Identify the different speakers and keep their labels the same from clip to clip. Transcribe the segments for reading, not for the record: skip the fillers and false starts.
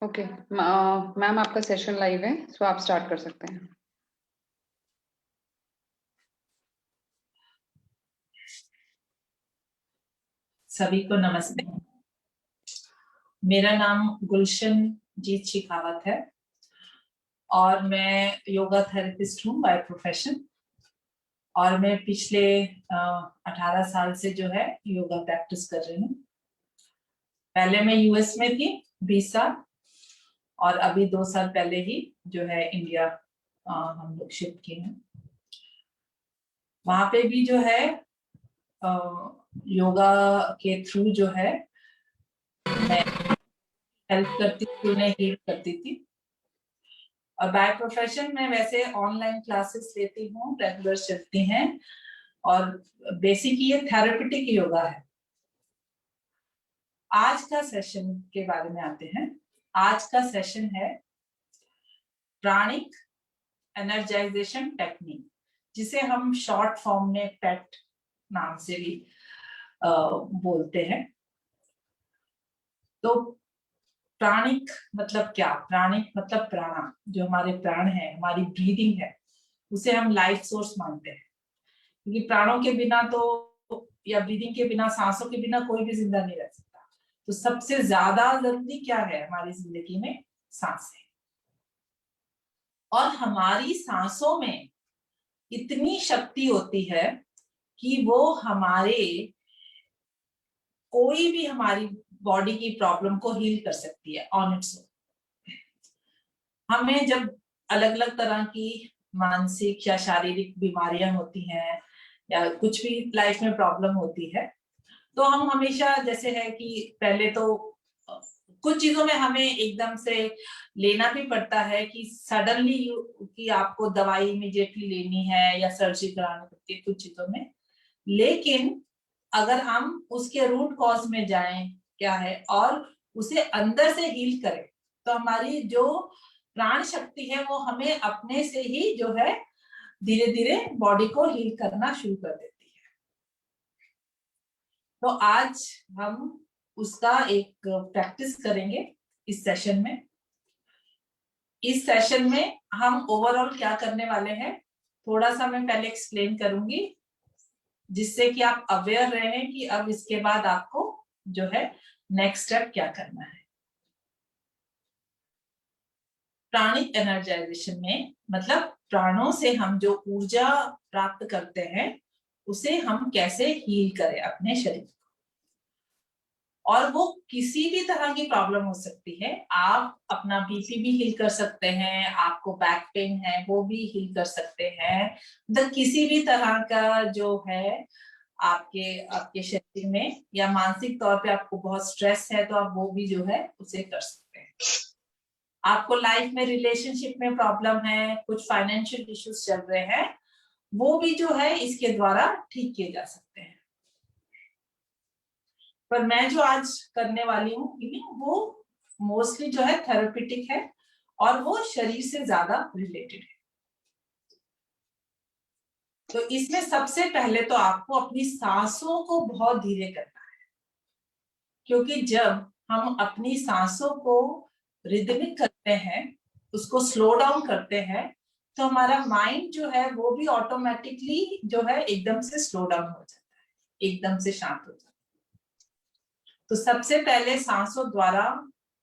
Speaker 1: Okay ma'am, आपका session live है, सो आप स्टार्ट कर सकते हैं।
Speaker 2: सभी को नमस्ते। मेरा नाम गुलशन जीत शेखावत है और मैं योगा थेरेपिस्ट हूँ बाय प्रोफेशन। और मैं पिछले 18 साल से जो है योगा प्रैक्टिस कर रही हूँ। पहले मैं यूएस में थी 20 साल, और अभी 2 साल पहले ही जो है इंडिया हम लोग शिफ्ट किए हैं। वहां पे भी जो है योगा के थ्रू जो है मैं हेल्प करती थी, उन्हें हील करती थी। और बाय प्रोफेशन में वैसे ऑनलाइन क्लासेस लेती हूँ, रेगुलर चलती हैं, और बेसिक ये थेरेपेटिक योगा है। आज का सेशन के बारे में आते हैं। आज का सेशन है प्राणिक एनर्जाइजेशन टेक्निक, जिसे हम शॉर्ट फॉर्म में पेट नाम से भी बोलते हैं। तो प्राणिक मतलब क्या? प्राणिक मतलब प्राणा, जो हमारे प्राण है, हमारी ब्रीदिंग है, उसे हम लाइफ सोर्स मानते हैं। क्योंकि प्राणों के बिना तो, या ब्रीदिंग के बिना, सांसों के बिना कोई भी जिंदा नहीं रह सकता। तो सबसे ज्यादा जरूरी क्या है हमारी जिंदगी में? सांस है। और हमारी सांसों में इतनी शक्ति होती है कि वो हमारे कोई भी हमारी बॉडी की प्रॉब्लम को हील कर सकती है ऑन इट्स ओन। हमें जब अलग अलग तरह की मानसिक या शारीरिक बीमारियां होती हैं, या कुछ भी लाइफ में प्रॉब्लम होती है, तो हम हमेशा, जैसे है कि पहले तो कुछ चीजों में हमें एकदम से लेना भी पड़ता है कि सडनली कि आपको दवाई इमीडिएटली लेनी है या सर्जरी करानी पड़ती है कुछ चीजों में। लेकिन अगर हम उसके रूट कॉज में जाएं क्या है, और उसे अंदर से हील करें, तो हमारी जो प्राण शक्ति है वो हमें अपने से ही जो है धीरे धीरे बॉडी को हील करना शुरू कर देती है। तो आज हम उसका एक प्रैक्टिस करेंगे इस सेशन में। इस सेशन में हम ओवरऑल क्या करने वाले हैं, थोड़ा सा मैं पहले एक्सप्लेन करूंगी, जिससे कि आप अवेयर रहें कि अब इसके बाद आपको जो है नेक्स्ट स्टेप क्या करना है। प्राणिक एनर्जाइजेशन में मतलब प्राणों से हम जो ऊर्जा प्राप्त करते हैं, उसे हम कैसे हील करें अपने शरीर को। और वो किसी भी तरह की प्रॉब्लम हो सकती है। आप अपना बीपी भी हील कर सकते हैं, आपको बैक पेन है वो भी हील कर सकते हैं, मतलब किसी भी तरह का जो है आपके आपके शरीर में, या मानसिक तौर पे आपको बहुत स्ट्रेस है तो आप वो भी जो है उसे कर सकते हैं। आपको लाइफ में रिलेशनशिप में प्रॉब्लम है, कुछ फाइनेंशियल इश्यूज चल रहे हैं, वो भी जो है इसके द्वारा ठीक किए जा सकते हैं। पर मैं जो आज करने वाली हूँ वो मोस्टली जो है थेरेपेटिक है, और वो शरीर से ज्यादा रिलेटेड है। तो इसमें सबसे पहले तो आपको अपनी सांसों को बहुत धीरे करना है, क्योंकि जब हम अपनी सांसों को रिदमिक करते हैं, उसको स्लो डाउन करते हैं, तो हमारा माइंड जो है वो भी ऑटोमेटिकली जो है एकदम से स्लो डाउन हो जाता है, एकदम से शांत हो जाता है। तो सबसे पहले सांसों द्वारा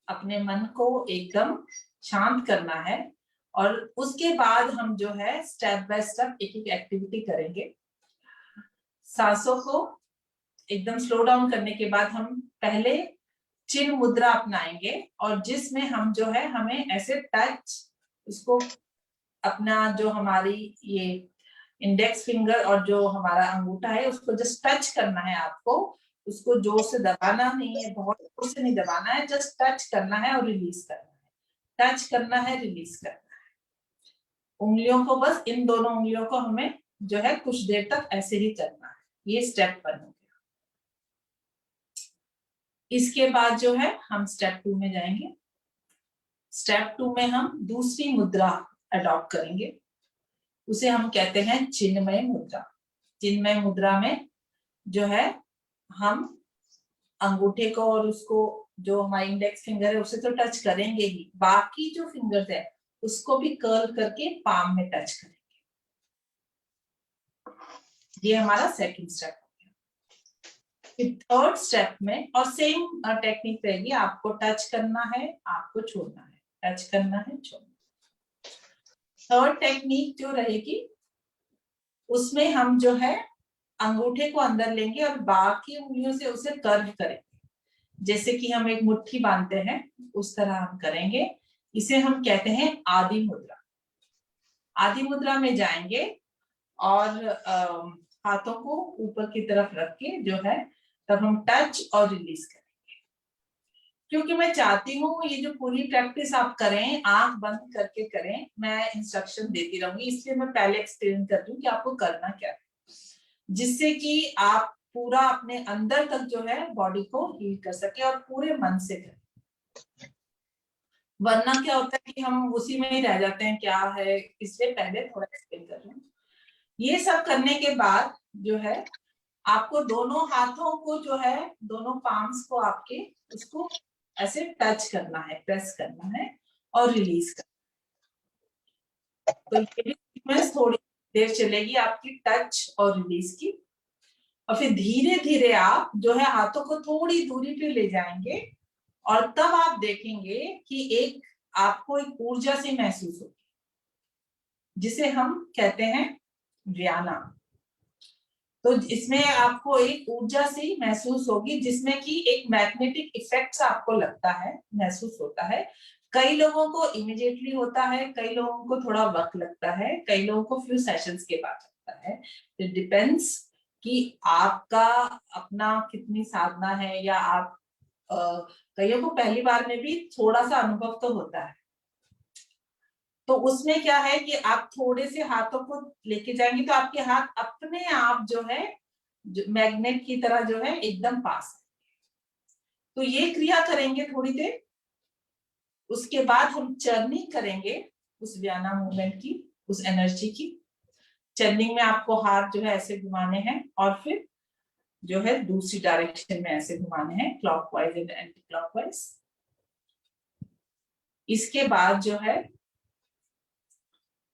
Speaker 2: अपने मन को एकदम शांत करना है, और उसके बाद हम जो है स्टेप बाय स्टेप एक एक एक्टिविटी करेंगे। सांसों को एकदम स्लो डाउन करने के बाद हम पहले चिन्ह मुद्रा अपनाएंगे, और जिसमें हम जो है हमें ऐसे टच, उसको अपना जो हमारी ये इंडेक्स फिंगर और जो हमारा अंगूठा है उसको जस्ट टच करना है आपको। उसको जोर से दबाना नहीं है, बहुत जोर से नहीं दबाना है, जस्ट टच करना है और रिलीज करना है, टच करना है, रिलीज करना है। उंगलियों को, बस इन दोनों उंगलियों को हमें जो है कुछ देर तक ऐसे ही करना है। ये स्टेप 1 हो गया। इसके बाद जो है हम स्टेप 2 में जाएंगे। स्टेप 2 में हम दूसरी मुद्रा अडॉप्ट करेंगे, उसे हम कहते हैं चिन्मय मुद्रा। चिन्मय मुद्रा में जो है हम अंगूठे को और उसको जो हमारी इंडेक्स फिंगर है उसे तो टच करेंगे ही, बाकी जो फिंगर्स है उसको भी कर्ल करके पाम में टच करेंगे। ये हमारा सेकंड स्टेप हो गया। फिर थर्ड स्टेप में और सेम टेक्निक रहेगी, आपको टच करना है, आपको छोड़ना है, टच करना है, छोड़ना। थर्ड टेक्निक जो रहेगी उसमें हम जो है अंगूठे को अंदर लेंगे और बाकी उंगलियों से उसे कर्व करेंगे, जैसे कि हम एक मुट्ठी बांधते हैं उस तरह हम करेंगे। इसे हम कहते हैं आदि मुद्रा। आदि मुद्रा में जाएंगे और हाथों को ऊपर की तरफ रख के जो है तब हम टच और रिलीज करेंगे। क्योंकि मैं चाहती हूँ ये जो पूरी प्रैक्टिस आप करें आंख बंद करके करें, मैं इंस्ट्रक्शन देती रहूंगी, इसलिए मैं पहले एक्सप्लेन कर दूं कि आपको करना क्या है, जिससे कि आप पूरा अपने अंदर तक जो है बॉडी को हील कर सके और पूरे मन से करें। वरना क्या होता है कि हम उसी में ही रह जाते हैं क्या है, इसलिए पहले थोड़ा एक्सप्लेन कर रही हूँ। ये सब करने के बाद जो है आपको दोनों हाथों को जो है दोनों पाम्स को आपके उसको ऐसे टच करना है, प्रेस करना है और रिलीज करना है। तो ये भी सीक्वेंस थोड़ी देर चलेगी आपकी टच और रिलीज की, और फिर धीरे धीरे आप जो है हाथों को थोड़ी दूरी पे ले जाएंगे और तब आप देखेंगे कि एक आपको एक ऊर्जा सी महसूस होगी, जिसे हम कहते हैं व्यायाम। तो इसमें आपको एक ऊर्जा सी महसूस होगी जिसमें कि एक मैग्नेटिक इफेक्ट आपको लगता है, महसूस होता है। कई लोगों को इमीडिएटली होता है, कई लोगों को थोड़ा वक्त लगता है, कई लोगों को फ्यू सेशंस के बाद लगता है। इट डिपेंड्स कि आपका अपना कितनी साधना है, या आप कईयों को पहली बार में भी थोड़ा सा अनुभव तो होता है। तो उसमें क्या है कि आप थोड़े से हाथों को लेके जाएंगे तो आपके हाथ अपने आप जो है जो मैग्नेट की तरह जो है एकदम पास है। तो ये क्रिया करेंगे थोड़ी देर, उसके बाद हम चर्निंग करेंगे उस व्यायाम मूवमेंट की, उस एनर्जी की। चर्निंग में आपको हाथ जो है ऐसे घुमाने हैं और फिर जो है दूसरी डायरेक्शन में ऐसे घुमाने हैं, क्लॉकवाइज एंड एंटी क्लॉकवाइज। इसके बाद जो है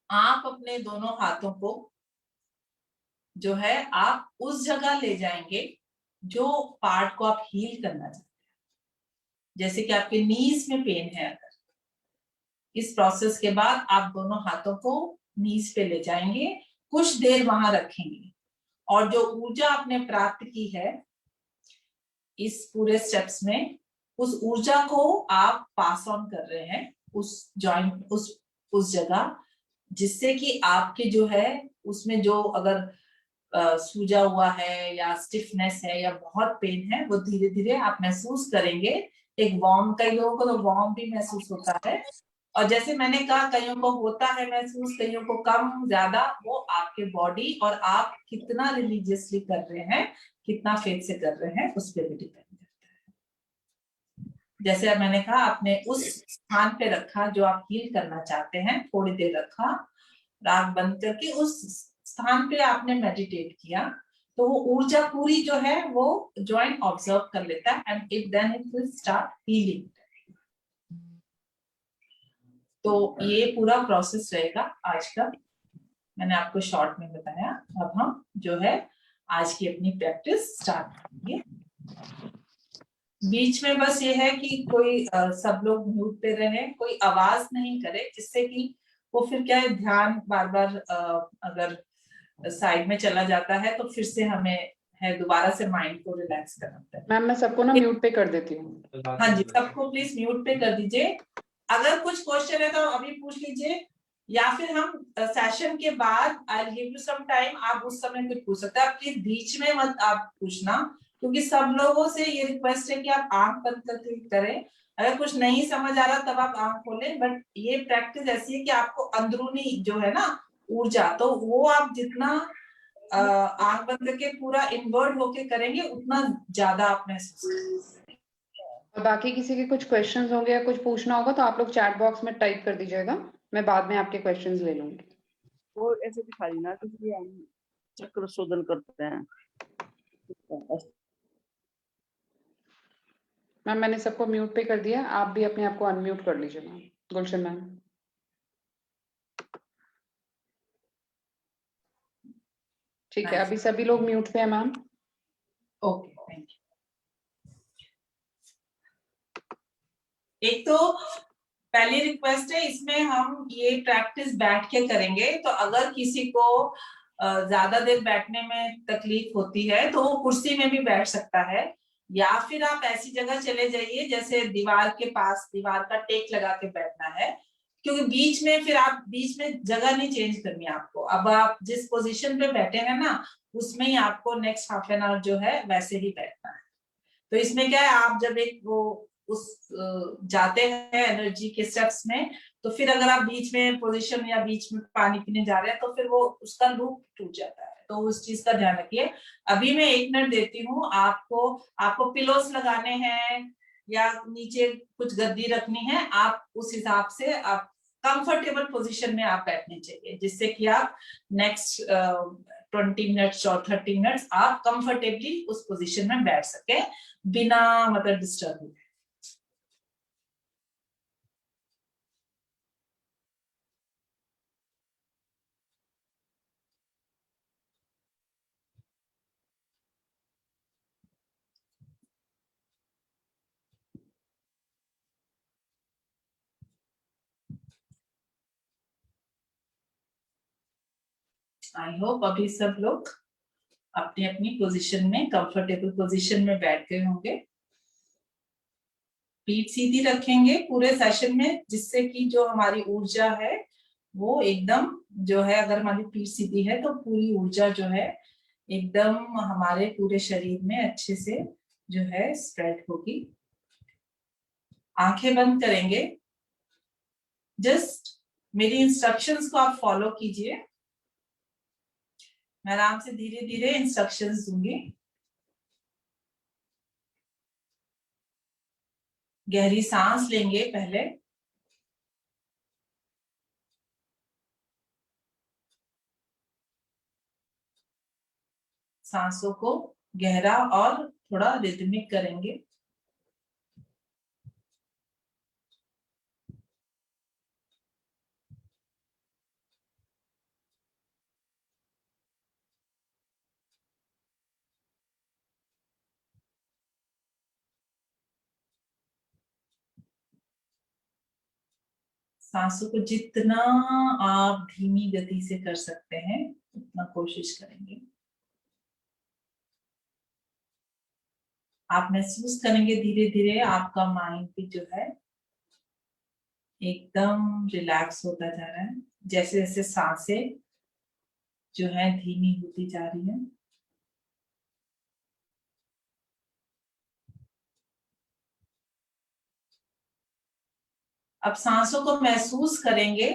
Speaker 2: आप अपने दोनों हाथों को जो है आप उस जगह ले जाएंगे जो पार्ट को आप हील करना चाहते हैं। जैसे कि आपके नीज में पेन है, अगर इस प्रोसेस के बाद आप दोनों हाथों को नीज पे ले जाएंगे, कुछ देर वहां रखेंगे, और जो ऊर्जा आपने प्राप्त की है इस पूरे स्टेप्स में, उस ऊर्जा को आप पास ऑन कर रहे हैं उस जॉइंट उस जगह, जिससे कि आपके जो है उसमें जो अगर सूजा हुआ है या स्टिफनेस है या बहुत पेन है, वो धीरे धीरे आप महसूस करेंगे। एक वार्म, कई लोगों को तो वार्म भी महसूस होता है, और जैसे मैंने कहा कईयों को होता है महसूस, कईयों को कम ज्यादा, वो आपके बॉडी और आप कितना रिलीजियसली कर रहे हैं, कितना फेथ से कर रहे हैं उस पर भी डिपेंड करता है। जैसे मैंने कहा आपने उस स्थान पे रखा जो आप हील करना चाहते हैं, थोड़ी देर रखा, आंख बंद करके उस स्थान पे आपने मेडिटेट किया, तो वो ऊर्जा पूरी जो है वो जॉइंट ऑब्जर्व कर लेता है and it then it will start healing. तो ये पूरा प्रोसेस रहेगा आज का, मैंने आपको शॉर्ट में बताया। अब हम जो है आज की अपनी प्रैक्टिस स्टार्ट करेंगे। बीच में बस ये है कि कोई सब लोग म्यूट पे रहे, कोई आवाज नहीं करे, जिससे कि वो फिर क्या है ध्यान बार बार अगर साइड में चला जाता है तो फिर से हमें है दोबारा से माइंड को रिलैक्स करना पड़ता है।
Speaker 1: मैम मैं सबको ना म्यूट पे कर देती हूँ।
Speaker 2: हाँ जी, सबको प्लीज म्यूट पे कर दीजिए। अगर कुछ क्वेश्चन है तो अभी पूछ लीजिए, या फिर हम सेशन के बाद I will give you some time, आप उस समय कुछ पूछ सकते हैं। आप प्लीज बीच में मत आप पूछना, क्योंकि सब लोगों से ये रिक्वेस्ट है कि आप आंख बंद करके करें। अगर कुछ नहीं समझ आ रहा तब आप आंख खोलें, बट ये प्रैक्टिस ऐसी है कि आपको अंदरूनी जो है ना ऊर्जा, तो वो आप जितना आंख बंद करके पूरा इन्वर्ट होके करेंगे उतना ज्यादा आप महसूस करेंगे।
Speaker 1: और बाकी किसी के कुछ क्वेश्चंस होंगे या कुछ पूछना होगा तो आप लोग चैट बॉक्स में टाइप कर दीजिएगा, मैं बाद में आपके क्वेश्चंस ले लूंगी।
Speaker 3: वो ऐसे दिखा रही ना क्योंकि हम चक्र शोधन करते हैं।
Speaker 1: मैम मैंने सबको म्यूट पे कर दिया, आप भी अपने आप को अनम्यूट कर लीजिए मैम। गुलशन मैम। ठीक है, अभी सभी लोग म्यूट पे हैं मैम।
Speaker 2: Okay, thank you. एक तो पहली रिक्वेस्ट है, इसमें हम ये प्रैक्टिस बैठ के करेंगे, तो अगर किसी को ज्यादा देर बैठने में तकलीफ होती है तो वो कुर्सी में भी बैठ सकता है, या फिर आप ऐसी जगह चले जाइए जैसे दीवार के पास, दीवार का टेक लगा के बैठना है, क्योंकि बीच में फिर आप बीच में जगह नहीं चेंज करनी है आपको। अब आप जिस पोजीशन पे बैठे हैं ना, उसमें ही आपको नेक्स्ट हाफ एन आवर जो है वैसे ही बैठना है। तो इसमें क्या है, आप जब एक वो उस जाते हैं एनर्जी के स्टेप्स में, तो फिर अगर आप बीच में पोजीशन या बीच में पानी पीने जा रहे हैं तो फिर वो उसका लूप टूट जाता है, तो उस चीज का ध्यान रखिए। अभी मैं 1 मिनट देती हूँ आपको। आपको पिलोस लगाने हैं या नीचे कुछ गद्दी रखनी है, आप उस हिसाब से आप कंफर्टेबल पोजीशन में आप बैठने चाहिए, जिससे कि आप नेक्स्ट 20 मिनट्स और 30 मिनट्स आप कंफर्टेबली उस पोजीशन में बैठ सके बिना मतलब डिस्टर्ब हुए। आई होप अभी सब लोग अपनी अपनी पोजीशन में, कंफर्टेबल पोजीशन में बैठ गए होंगे। पीठ सीधी रखेंगे पूरे सेशन में, जिससे कि जो हमारी ऊर्जा है वो एकदम जो है, अगर हमारी पीठ सीधी है तो पूरी ऊर्जा जो है एकदम हमारे पूरे शरीर में अच्छे से जो है स्प्रेड होगी। आंखें बंद करेंगे, जस्ट मेरी इंस्ट्रक्शंस को आप फॉलो कीजिए। मैं आराम से धीरे धीरे इंस्ट्रक्शंस दूंगी। गहरी सांस लेंगे पहले, सांसों को गहरा और थोड़ा रिदमिक करेंगे। सांसों को जितना आप धीमी गति से कर सकते हैं उतना कोशिश करेंगे। आप महसूस करेंगे धीरे धीरे आपका माइंड भी जो है एकदम रिलैक्स होता जा रहा है, जैसे जैसे सांसें जो है धीमी होती जा रही है। अब सांसों को महसूस करेंगे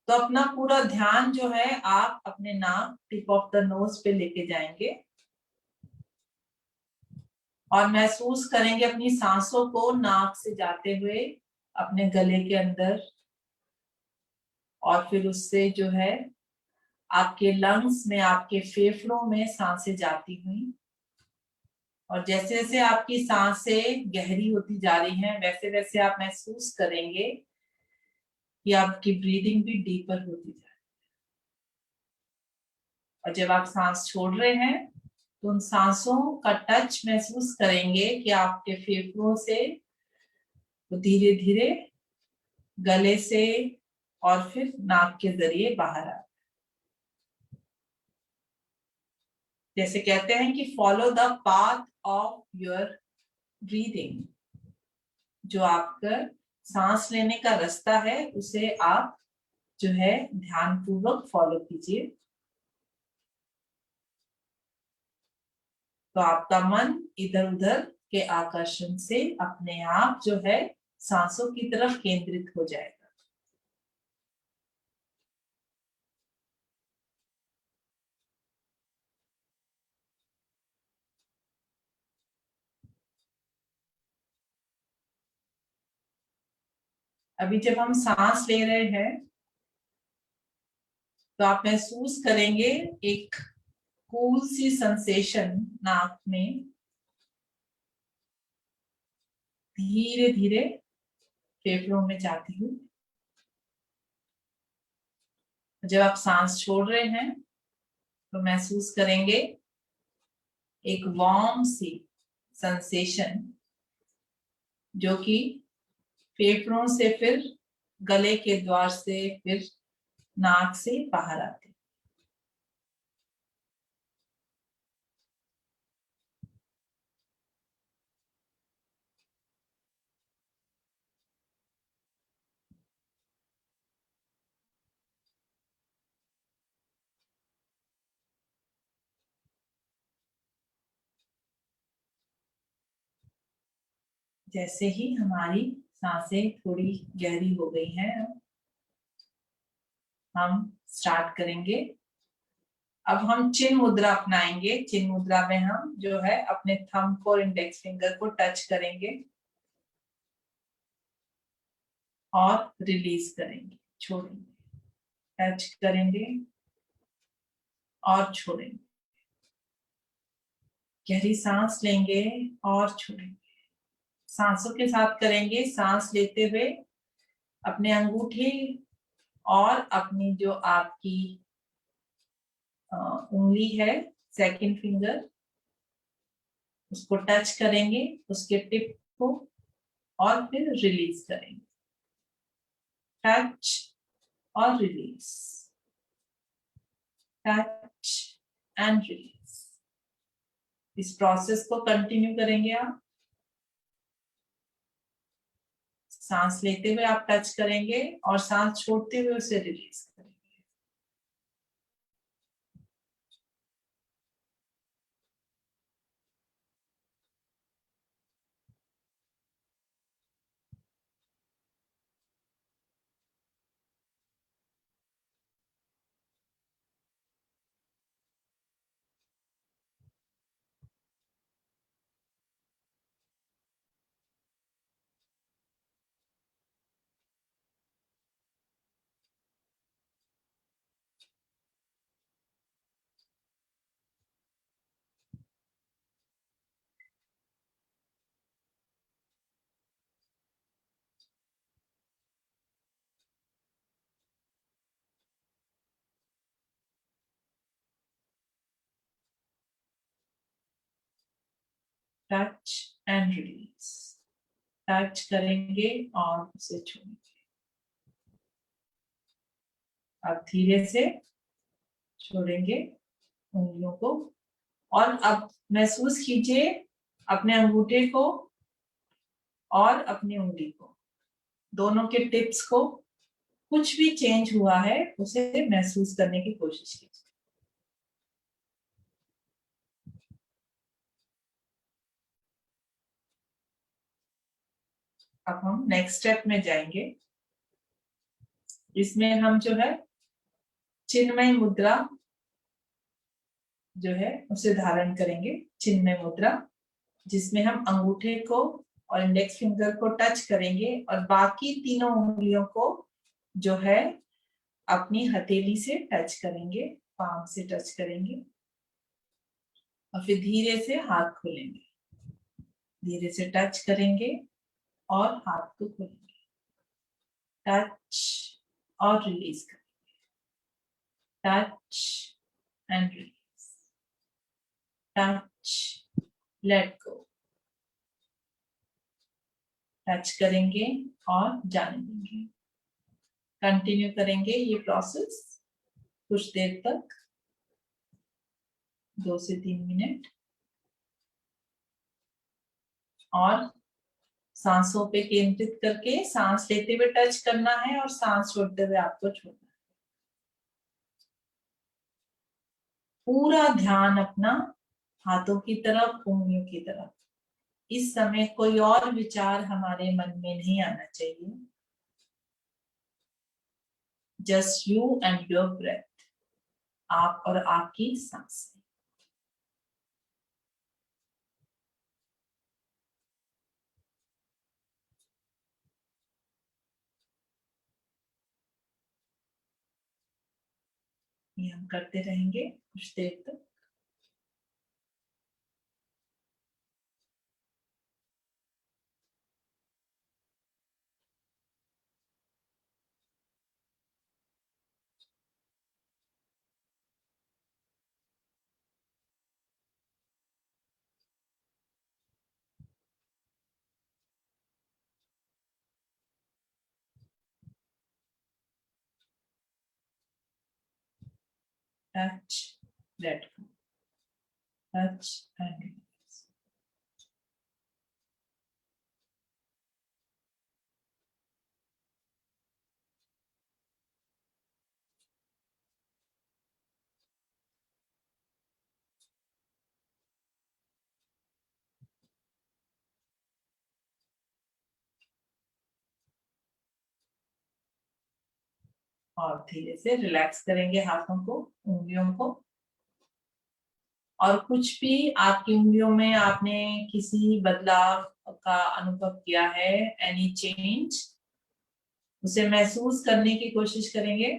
Speaker 2: तो अपना पूरा ध्यान जो है आप अपने नाक, टिप ऑफ द नोज पे लेके जाएंगे और महसूस करेंगे अपनी सांसों को नाक से जाते हुए अपने गले के अंदर, और फिर उससे जो है आपके लंग्स में, आपके फेफड़ों में सांसें जाती हुई, और जैसे जैसे आपकी सांसें गहरी होती जा रही हैं वैसे वैसे आप महसूस करेंगे कि आपकी ब्रीदिंग भी डीपर होती जा रही है। और जब आप सांस छोड़ रहे हैं तो उन सांसों का टच महसूस करेंगे कि आपके फेफड़ों से धीरे धीरे गले से और फिर नाक के जरिए बाहर आ, जैसे कहते हैं कि follow the path of your breathing, जो आपका सांस लेने का रास्ता है उसे आप जो है ध्यान पूर्वक फॉलो कीजिए। तो आपका मन इधर उधर के आकर्षण से अपने आप जो है सांसों की तरफ केंद्रित हो जाएगा। अभी जब हम सांस ले रहे हैं तो आप महसूस करेंगे एक कूल सी सेंसेशन नाक में धीरे धीरे फेफड़ों में जाती हुई। जब आप सांस छोड़ रहे हैं तो महसूस करेंगे एक वार्म सी सेंसेशन जो कि फेफड़ों से फिर गले के द्वार से फिर नाक से बाहर आती है। जैसे ही हमारी सांसें थोड़ी गहरी हो गई हैं, हम स्टार्ट करेंगे। अब हम चिन्ह मुद्रा अपनाएंगे। चिन्ह मुद्रा में हम जो है अपने थंब को और इंडेक्स फिंगर को टच करेंगे और रिलीज करेंगे, छोड़ेंगे, टच करेंगे और छोड़ेंगे, गहरी सांस लेंगे और छोड़ेंगे। सांसों के साथ करेंगे। सांस लेते हुए अपने अंगूठे और अपनी जो आपकी उंगली है, सेकंड फिंगर, उसको टच करेंगे, उसके टिप को, और फिर रिलीज करेंगे। टच और रिलीज, टच एंड रिलीज। इस प्रोसेस को कंटिन्यू करेंगे आप। सांस लेते हुए आप टच करेंगे और सांस छोड़ते हुए उसे रिलीज करेंगे। Touch and release. टच करेंगे और उसे छोड़ेंगे। अब धीरे से छोड़ेंगे उंगलियों को और अब महसूस कीजिए अपने अंगूठे को और अपनी उंगली को, दोनों के टिप्स को। कुछ भी चेंज हुआ है उसे महसूस करने की कोशिश कीजिए। अब हम नेक्स्ट स्टेप में जाएंगे। इसमें हम जो है चिन्मय मुद्रा जो है उसे धारण करेंगे। चिन्मय मुद्रा जिसमें हम अंगूठे को और इंडेक्स फिंगर को टच करेंगे और बाकी तीनों उंगलियों को जो है अपनी हथेली से टच करेंगे, पाम से टच करेंगे और फिर धीरे से हाथ खोलेंगे। धीरे से टच करेंगे और हाथ को खोलेंगे, टच और रिलीज करेंगे, touch and release, touch, let go, touch करेंगे और जाने देंगे। कंटिन्यू करेंगे ये प्रोसेस कुछ देर तक, 2 से 3 मिनट। और सांसों पे केंद्रित करके सांस लेते हुए टच करना है और सांस छोड़ते हुए आपको छोड़ना है। पूरा ध्यान अपना हाथों की तरफ, उंगलियों की तरफ। इस समय कोई और विचार हमारे मन में नहीं आना चाहिए। Just you and your breath, आप और आपकी सांस। ये हम करते रहेंगे कुछ देर तक। Touch, let go, touch and release. और धीरे से रिलैक्स करेंगे हाथों को, उंगलियों को। और कुछ भी आपकी उंगलियों में आपने किसी बदलाव का अनुभव किया है, एनी चेंज, उसे महसूस करने की कोशिश करेंगे।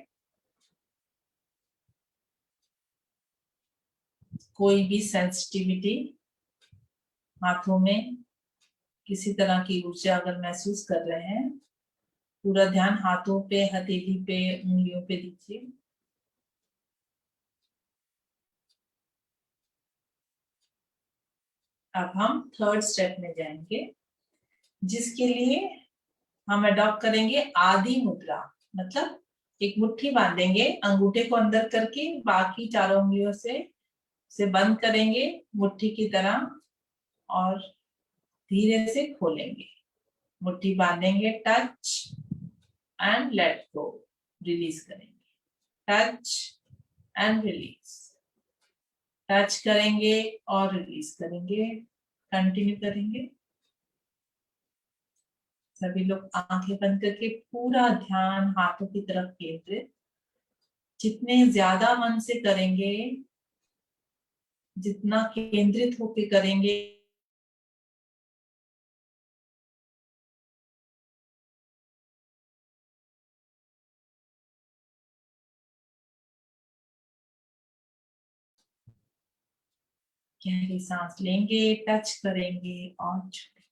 Speaker 2: कोई भी सेंसिटिविटी हाथों में, किसी तरह की ऊर्जा अगर महसूस कर रहे हैं, पूरा ध्यान हाथों पे, हथेली पे, उंगलियों पे दीजिए। अब हम थर्ड स्टेप में जाएंगे, जिसके लिए हम अडॉप्ट करेंगे आदि मुद्रा। मतलब एक मुट्ठी बांधेंगे, अंगूठे को अंदर करके बाकी चारों उंगलियों से बंद करेंगे मुट्ठी की तरह, और धीरे से खोलेंगे। मुट्ठी बांधेंगे, touch and let go, release करेंगे, टच एंड रिलीज, टच करेंगे और रिलीज करेंगे, कंटिन्यू करेंगे। सभी लोग आंखें बंद करके पूरा ध्यान हाथों की तरफ केंद्रित, जितने ज्यादा मन से करेंगे, जितना केंद्रित होके करेंगे, गहरी सांस लेंगे, टच करेंगे और छोड़ेंगे।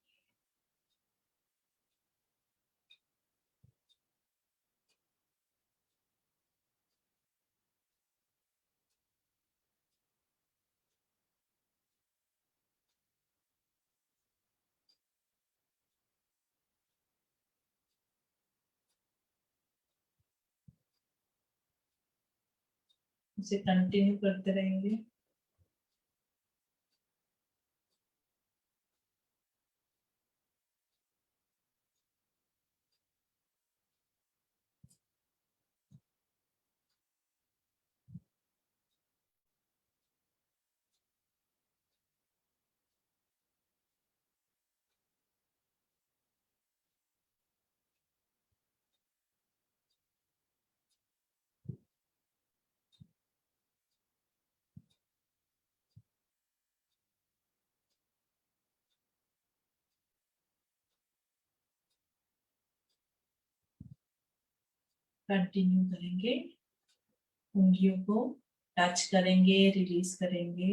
Speaker 2: उसे कंटिन्यू करते रहेंगे। कंटिन्यू करेंगे, उंगलियों को टच करेंगे, रिलीज करेंगे,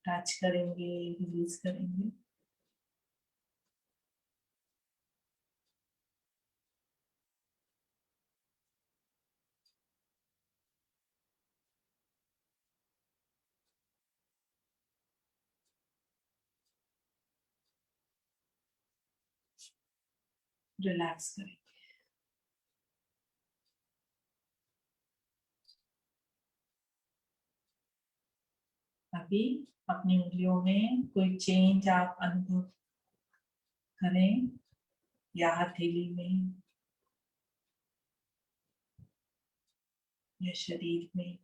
Speaker 2: टच करेंगे, रिलीज करेंगे। रिलैक्स करें। अभी अपनी उंगलियों में कोई चेंज आप अनुभव करें, या हथेली में या शरीर में,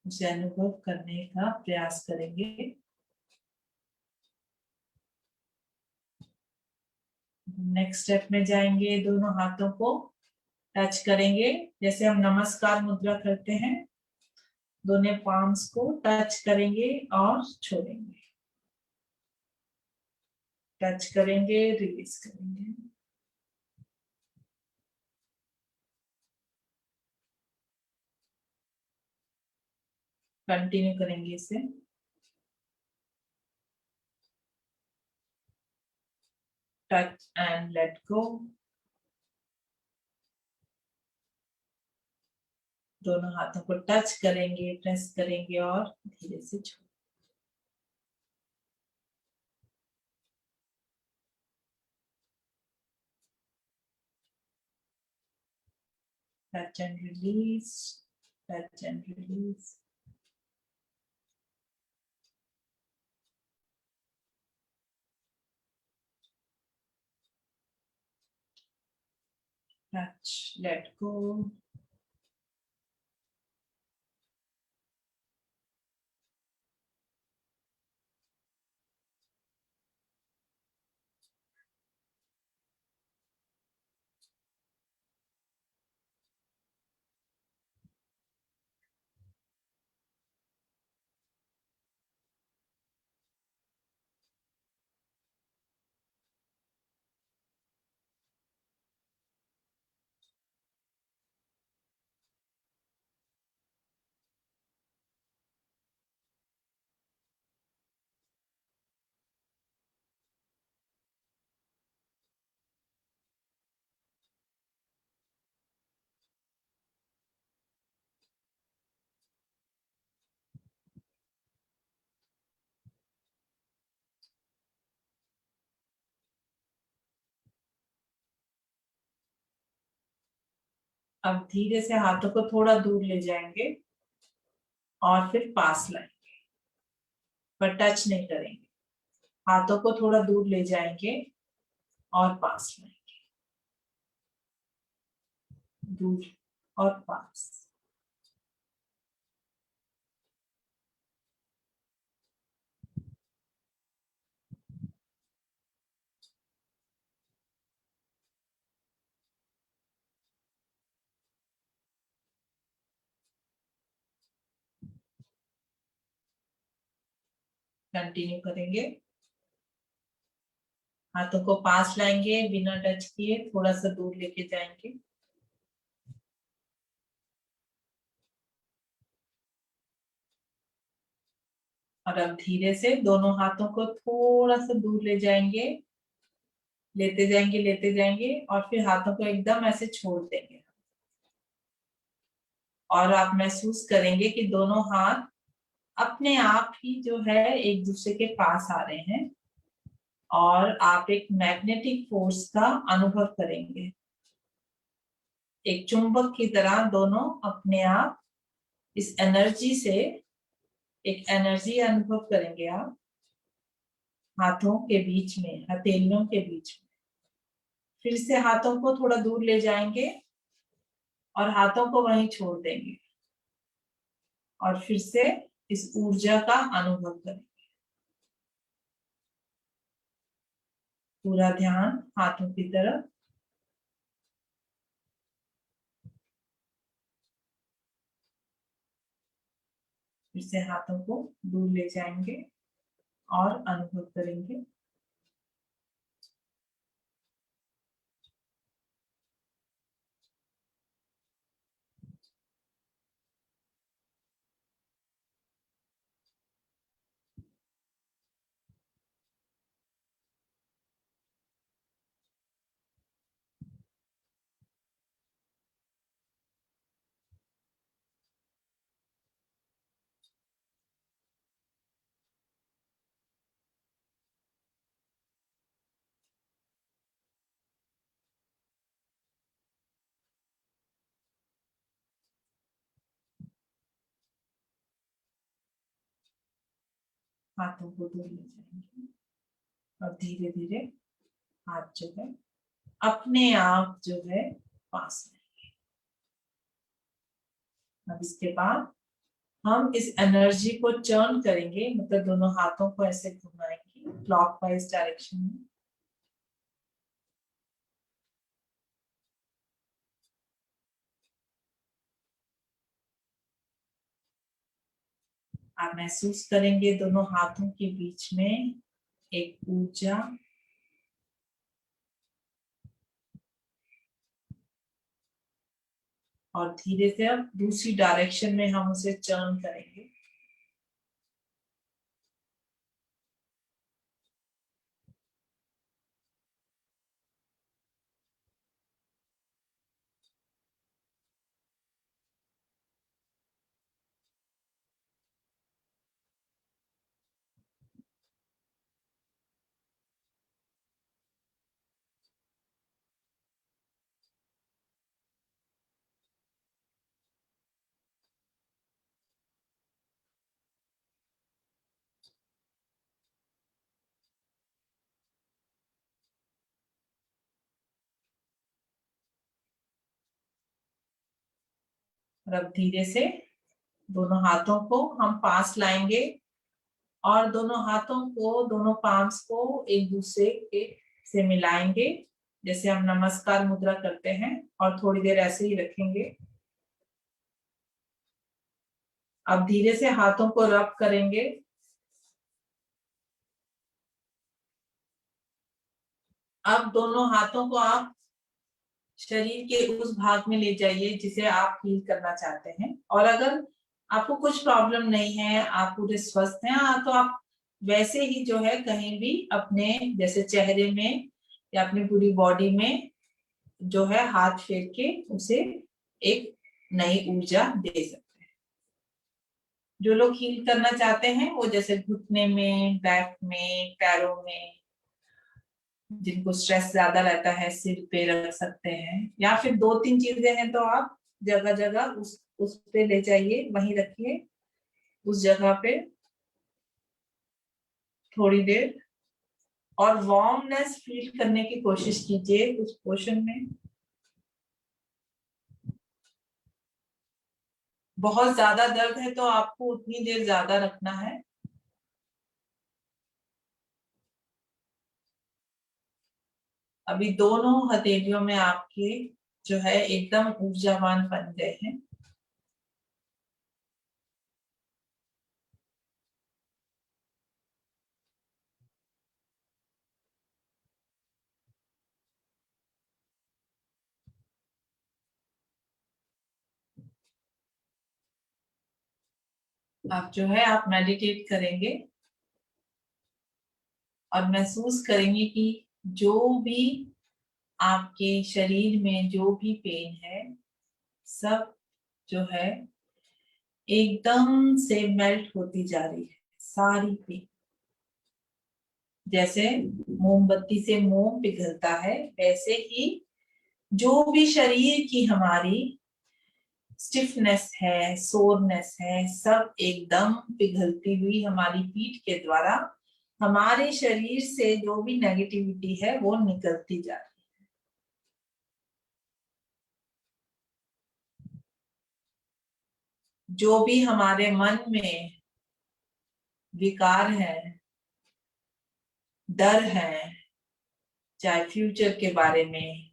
Speaker 2: उसे अनुभव करने का प्रयास करेंगे। नेक्स्ट स्टेप में जाएंगे, दोनों हाथों को टच करेंगे, जैसे हम नमस्कार मुद्रा करते हैं। दोनों पाम्स को टच करेंगे और छोड़ेंगे, टच करेंगे, रिलीज करेंगे। कंटिन्यू करेंगे इसे। टच एंड लेट गो। दोनों हाथों को टच करेंगे, प्रेस करेंगे और धीरे से छोड़। Touch and release, Touch and release. Touch, let go. अब धीरे से हाथों को थोड़ा दूर ले जाएंगे और फिर पास लाएंगे, पर टच नहीं करेंगे। हाथों को थोड़ा दूर ले जाएंगे और पास लाएंगे, दूर और पास। कंटिन्यू करेंगे। हाथों को पास लाएंगे, बिना टच किए थोड़ा सा दूर लेके जाएंगे। और अब धीरे से दोनों हाथों को थोड़ा सा दूर ले जाएंगे, लेते जाएंगे और फिर हाथों को एकदम ऐसे छोड़ देंगे। और आप महसूस करेंगे कि दोनों हाथ अपने आप ही जो है एक दूसरे के पास आ रहे हैं और आप एक मैग्नेटिक फोर्स का अनुभव करेंगे। एक चुंबक की तरह दोनों अपने आप इस एनर्जी से एक एनर्जी अनुभव करेंगे आप हाथों के बीच में, हथेलियों के बीच में। फिर से हाथों को थोड़ा दूर ले जाएंगे और हाथों को वहीं छोड़ देंगे और फिर से इस ऊर्जा का अनुभव करेंगे। पूरा ध्यान हाथों की तरफ। फिर से हाथों को दूर ले जाएंगे और अनुभव करेंगे। हाथों को दूर ले जाएंगे और धीरे धीरे हाथ जो है अपने आप जो है पास में। अब इसके बाद हम इस एनर्जी को चर्न करेंगे, मतलब दोनों हाथों को ऐसे घुमाएंगे क्लॉकवाइज डायरेक्शन में। आप महसूस करेंगे दोनों हाथों के बीच में एक ऊर्जा। और धीरे से अब दूसरी डायरेक्शन में हम उसे टर्न करेंगे। और अब धीरे से दोनों हाथों को हम पास लाएंगे और दोनों हाथों को, दोनों पाम्स को एक दूसरे के से मिलाएंगे, जैसे हम नमस्कार मुद्रा करते हैं, और थोड़ी देर ऐसे ही रखेंगे। अब धीरे से हाथों को रब करेंगे। अब दोनों हाथों को आप शरीर के उस भाग में ले जाइए जिसे आप हील करना चाहते हैं, और अगर आपको कुछ प्रॉब्लम नहीं है, आप पूरे स्वस्थ हैं, तो आप वैसे ही जो है कहीं भी अपने जैसे चेहरे में या अपनी पूरी बॉडी में जो है हाथ फेर के उसे एक नई ऊर्जा दे सकते हैं। जो लोग हील करना चाहते हैं वो जैसे घुटने में, बैक में, पैरों में, जिनको स्ट्रेस ज्यादा रहता है सिर पे रख सकते हैं, या फिर 2-3 चीजें हैं तो आप जगह जगह उस पे ले जाइए, वहीं रखिए उस जगह पे थोड़ी देर, और वार्मनेस फील करने की कोशिश कीजिए उस पोर्शन में। बहुत ज्यादा दर्द है तो आपको उतनी देर ज्यादा रखना है। अभी दोनों हथेलियों में आपके जो है एकदम ऊर्जावान बन गए हैं। आप जो है आप मेडिटेट करेंगे और महसूस करेंगे कि जो भी आपके शरीर में जो भी पेन है सब जो है एकदम से मेल्ट होती जा रही है, सारी पेन। जैसे मोमबत्ती से मोम पिघलता है, वैसे ही जो भी शरीर की हमारी स्टिफनेस है, सोरनेस है, सब एकदम पिघलती हुई हमारी पीठ के द्वारा हमारे शरीर से जो भी नेगेटिविटी है वो निकलती जा रही है। जो भी हमारे मन में विकार है, डर है, चाहे फ्यूचर के बारे में,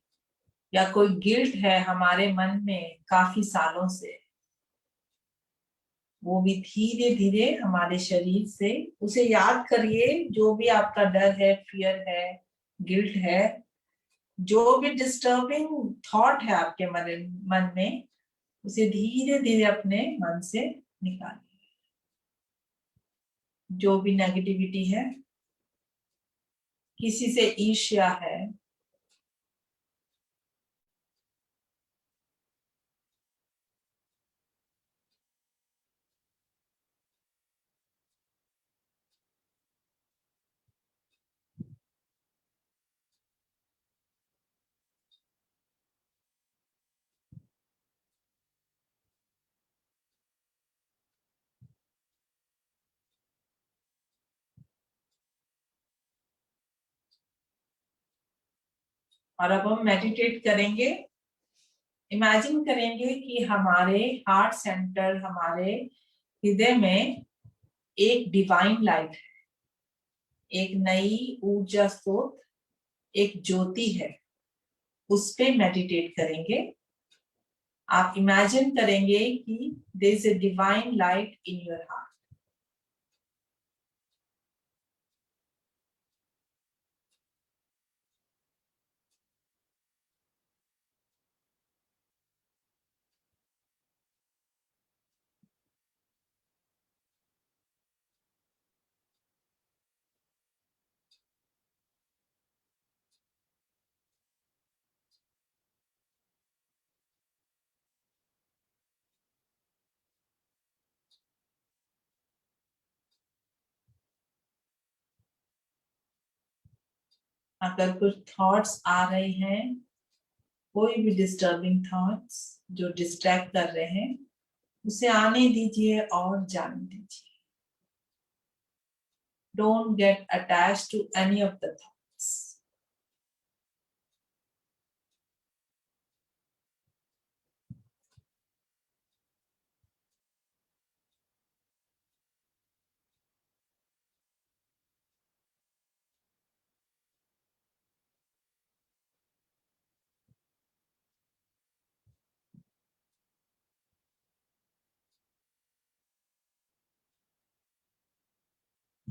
Speaker 2: या कोई गिल्ट है हमारे मन में काफी सालों से, वो भी धीरे धीरे हमारे शरीर से उसे याद करिए। जो भी आपका डर है, फियर है, गिल्ट है, जो भी डिस्टर्बिंग थॉट है आपके मन में, उसे धीरे धीरे अपने मन से निकालिए। जो भी नेगेटिविटी है, किसी से ईर्ष्या है, और अब हम मेडिटेट करेंगे। इमेजिन करेंगे कि हमारे हार्ट सेंटर, हमारे हृदय में एक डिवाइन लाइट है, एक नई ऊर्जा स्रोत, एक ज्योति है, उस पे मेडिटेट करेंगे। आप इमेजिन करेंगे कि there is a divine light in your heart. अगर कुछ थॉट्स आ रहे हैं, कोई भी डिस्टर्बिंग थॉट्स जो डिस्ट्रैक्ट कर रहे हैं, उसे आने दीजिए और जाने दीजिए। Don't get attached to any of the thoughts.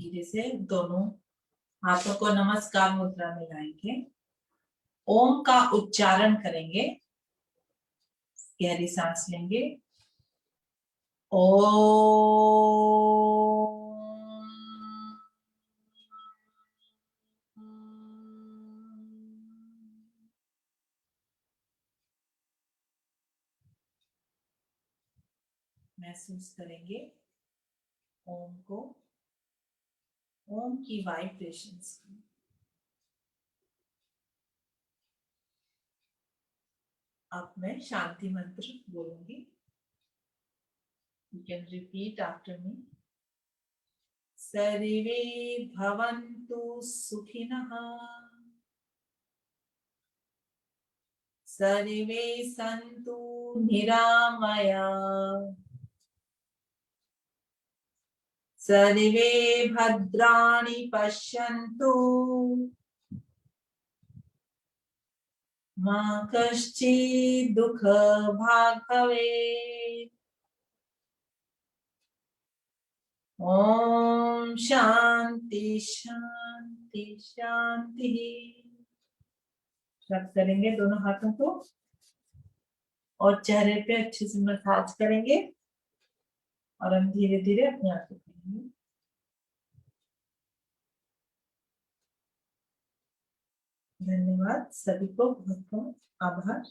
Speaker 2: धीरे से दोनों हाथों को नमस्कार मुद्रा में लाएंगे, ओम का उच्चारण करेंगे, गहरी सांस लेंगे, ओम। महसूस करेंगे ओम को, ओम की वाइब्रेशंस को। अब मैं शांति मंत्र बोलूंगी, you can repeat after me. सर्वे भवन्तु सुखिनः, सर्वे सन्तु निरामयाः, सर्वे भद्राणि पश्यन्तु, मा कश्चित् दुःखभाग् भवेत्। ओम शांति शांति शांति। रब करेंगे दोनों हाथों को और चेहरे पे अच्छे से मसाज करेंगे और हम धीरे धीरे अपने आंखें खोलेंगे। धन्यवाद सभी को, बहुत बहुत आभार।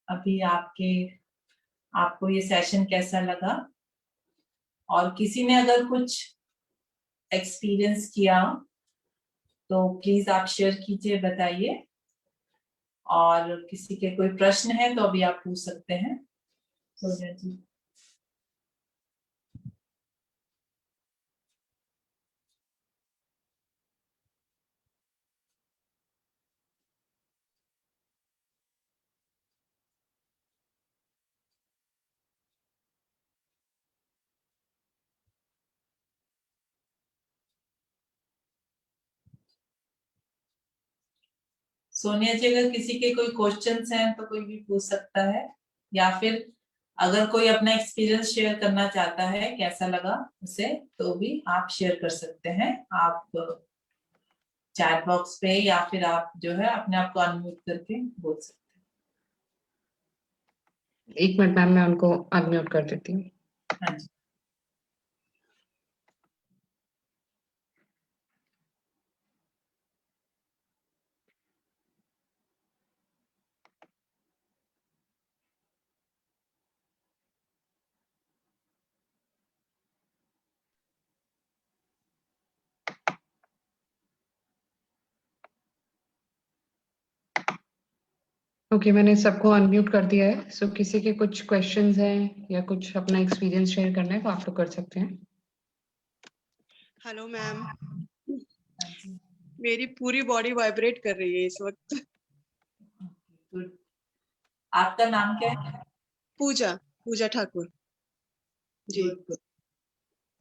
Speaker 2: अभी आपको ये सेशन कैसा लगा, और किसी ने अगर कुछ एक्सपीरियंस किया तो प्लीज आप शेयर कीजिए, बताइए। और किसी के कोई प्रश्न है तो अभी आप पूछ सकते हैं। सोनिया जी। सोनिया जी, अगर किसी के कोई क्वेश्चंस हैं तो कोई भी पूछ सकता है, या फिर अगर कोई अपना एक्सपीरियंस शेयर करना चाहता है कैसा लगा उसे, तो भी आप शेयर कर सकते हैं। आप चैट बॉक्स पे या फिर आप जो है अपने आप को अनम्यूट करके बोल सकते हैं।
Speaker 1: 1 मिनट मैम, मैं उनको अनम्यूट कर देती हूँ।
Speaker 2: हाँ जी।
Speaker 1: ओके, मैंने सबको अनम्यूट कर दिया है। सो किसी के कुछ क्वेश्चंस हैं या कुछ अपना एक्सपीरियंस शेयर करना है तो आप लोग कर सकते हैं।
Speaker 3: हेलो मैम,
Speaker 2: हाँ जी।
Speaker 3: मेरी पूरी बॉडी वाइब्रेट कर रही है इस वक्त।
Speaker 2: गुड। आपका नाम क्या है?
Speaker 3: पूजा, पूजा ठाकुर जी।
Speaker 2: गुड,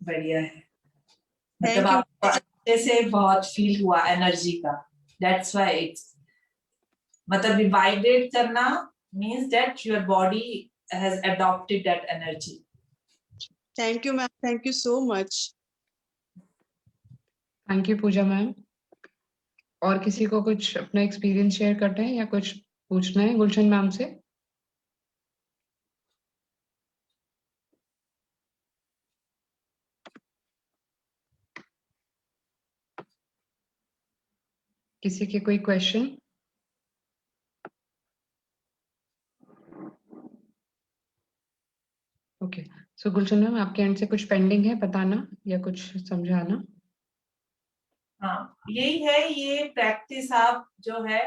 Speaker 2: बढ़िया है। मतलब
Speaker 3: थैंक यू।
Speaker 2: आपको अच्छे से बहुत फील हुआ एनर्जी का, दैट्स व्हाई इट्स, मतलब वाइब्रेट करना means that your body has adopted that energy.
Speaker 3: Thank you ma'am, thank you so much.
Speaker 1: Thank you Pooja ma'am. और किसी को कुछ अपना एक्सपीरियंस शेयर करना है या कुछ पूछना है गुलशन मैम से? किसी के कोई क्वेश्चन? ओके, सो गुलशन मैम, आपके एंड से कुछ पेंडिंग है बताना या कुछ समझाना?
Speaker 2: हाँ, यही है, ये प्रैक्टिस आप जो है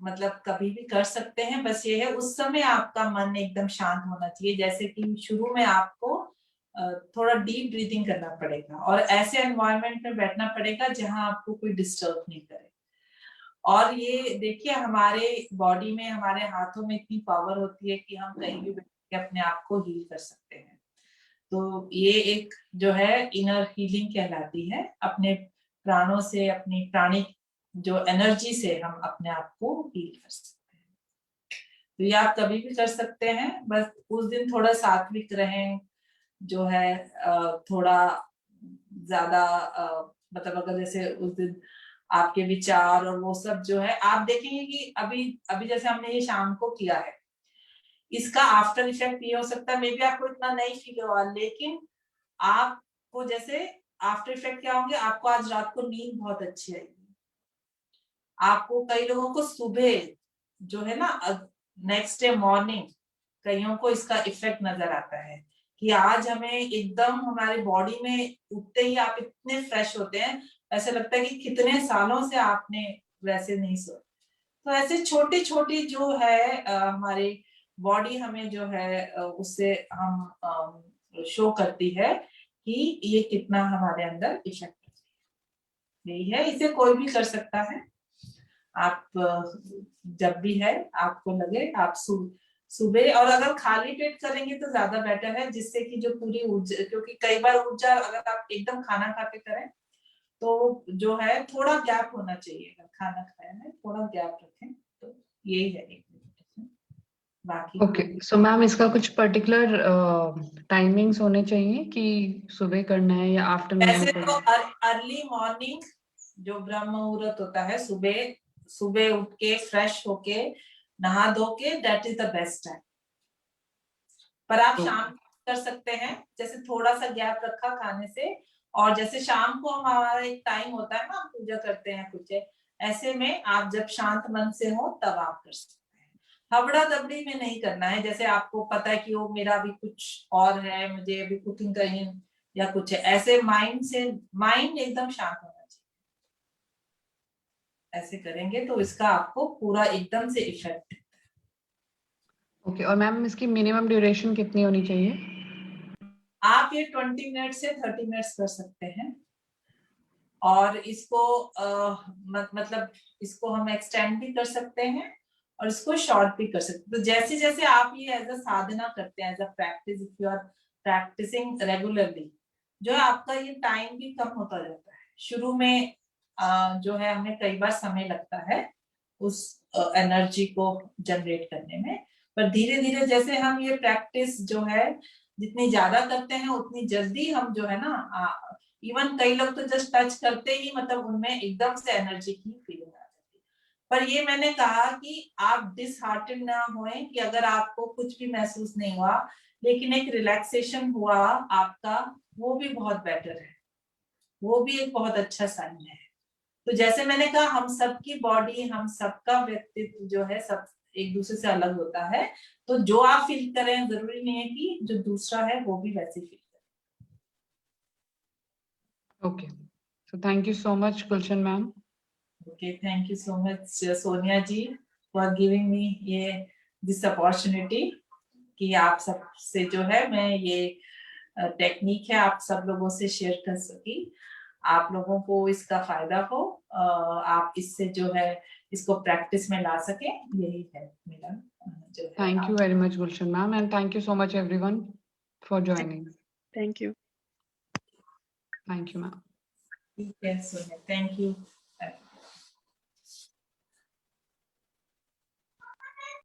Speaker 2: मतलब कभी भी कर सकते हैं। बस ये है, उस समय आपका मन एकदम शांत होना चाहिए। जैसे कि शुरू में आपको थोड़ा डीप ब्रीथिंग करना पड़ेगा और ऐसे एनवायरनमेंट में बैठना पड़ेगा जहां आपको कोई डिस्टर्ब नहीं करे। और ये देखिए, हमारे बॉडी में, हमारे हाथों में इतनी पावर होती है कि हम कहीं भी बैठ के अपने आप को हील कर सकते हैं। तो ये एक जो है इनर हीलिंग कहलाती है। अपने प्राणों से, अपनी प्राणिक जो एनर्जी से हम अपने आप को हील कर सकते हैं। तो ये आप कभी भी कर सकते हैं। बस उस दिन थोड़ा सात्विक रहें, जो है थोड़ा ज्यादा मतलब अगर जैसे उस दिन आपके विचार और वो सब जो है आप देखेंगे कि अभी जैसे हमने ये शाम को किया है, इसका आफ्टर इफेक्ट ये हो सकता है मे बी आपको इतना नहीं फील होगा, लेकिन आपको जैसे आफ्टर इफेक्ट क्या होंगे, आपको आज रात को नींद बहुत अच्छी आएगी। आपको कई लोगों को सुबह जो है ना नेक्स्ट डे मॉर्निंग कईयों को इसका इफेक्ट नजर आता है कि आज हमें एकदम हमारी बॉडी में उठते ही आप इतने फ्रेश होते हैं, ऐसे लगता है कि कितने सालों से आपने वैसे नहीं सोए। तो ऐसे छोटी छोटी जो है हमारी बॉडी हमें जो है उससे हम शो करती है कि ये कितना हमारे अंदर इफेक्ट यही है। इसे कोई भी कर सकता है। आप जब भी है आपको लगे आप सुबह और अगर खाली पेट करेंगे तो ज्यादा बेटर है, जिससे कि जो पूरी ऊर्जा, क्योंकि कई बार ऊर्जा अगर आप एकदम खाना खा के करें तो जो है थोड़ा गैप होना चाहिए। अगर खाना खाया है थोड़ा गैप रखें, तो यही है एक बाकी।
Speaker 1: ओके, सो मैम इसका कुछ पर्टिकुलर टाइमिंग्स होने चाहिए कि सुबह करना है या आफ्टरनून में
Speaker 2: वैसे
Speaker 1: करना
Speaker 2: तो
Speaker 1: है?
Speaker 2: अर्ली मॉर्निंग जो ब्रह्म मुहूर्त होता है, सुबह सुबह उठ के फ्रेश होके नहा धो के, that is the best time. पर आप शाम कर सकते हैं, जैसे थोड़ा सा गैप रखा खाने से, और जैसे शाम को हमारा एक टाइम होता है ना, हम पूजा करते हैं कुछ, ऐसे में आप जब शांत मन से हो तब आप कर सकते हैं। हबड़ा दबड़ी में नहीं करना है, जैसे आपको पता है कि वो मेरा अभी कुछ और है, मुझे अभी कुकिंग करनी या कुछ है, ऐसे माइंड से, माइंड एकदम शांत होना चाहिए। ऐसे करेंगे तो इसका आपको पूरा एकदम से इफेक्ट।
Speaker 1: ओके, और मैम इसकी मिनिमम ड्यूरेशन कितनी होनी चाहिए?
Speaker 2: आप ये 20 मिनट से 30 मिनट्स कर सकते हैं, और इसको मतलब इसको हम एक्सटेंड भी कर सकते हैं और इसको शॉर्ट भी कर सकते हैं। तो जैसे जैसे आप ये एज अ साधना करते हैं, as a practice, if you are practicing regularly, जो है आपका ये टाइम भी कम होता जाता है। शुरू में जो है हमें कई बार समय लगता है उस एनर्जी को जनरेट करने में, पर धीरे धीरे जैसे हम ये प्रैक्टिस जो है जितनी ज्यादा करते हैं उतनी जल्दी हम जो है ना, इवन कई लोग तो जस्ट टच करते ही मतलब उनमें एकदम से एनर्जी की फीलिंग आ जाती है। पर ये मैंने कहा कि आप डिसहार्टेड ना होएं कि अगर आपको कुछ भी महसूस नहीं हुआ, लेकिन एक रिलैक्सेशन हुआ आपका, वो भी बहुत बेटर है, वो भी एक बहुत अच्छा साइन है। तो जैसे मैंने कहा, हम सबकी बॉडी, हम सबका व्यक्तित्व जो है सब एक दूसरे से अलग होता है, तो जो आप फील करें जरूरी नहीं है कि जो दूसरा है वो भी वैसे फील करे।
Speaker 1: Okay, so thank you so much Gulshan ma'am.
Speaker 2: Okay, thank you so much Sonia ji for giving me ये दिस अपॉर्चुनिटी कि आप सब से जो है मैं ये टेक्निक है आप सब लोगों से शेयर कर सकी, आप लोगों को इसका फायदा हो, आप इससे जो है इसको प्रैक्टिस में ला सके, यही है मेरा जो है।
Speaker 1: Thank you very much Gulshan ma'am, and thank you so much everyone for joining.
Speaker 3: Thank you.
Speaker 1: Thank you ma'am.
Speaker 2: ठीक है सोनिया, थैंक यू।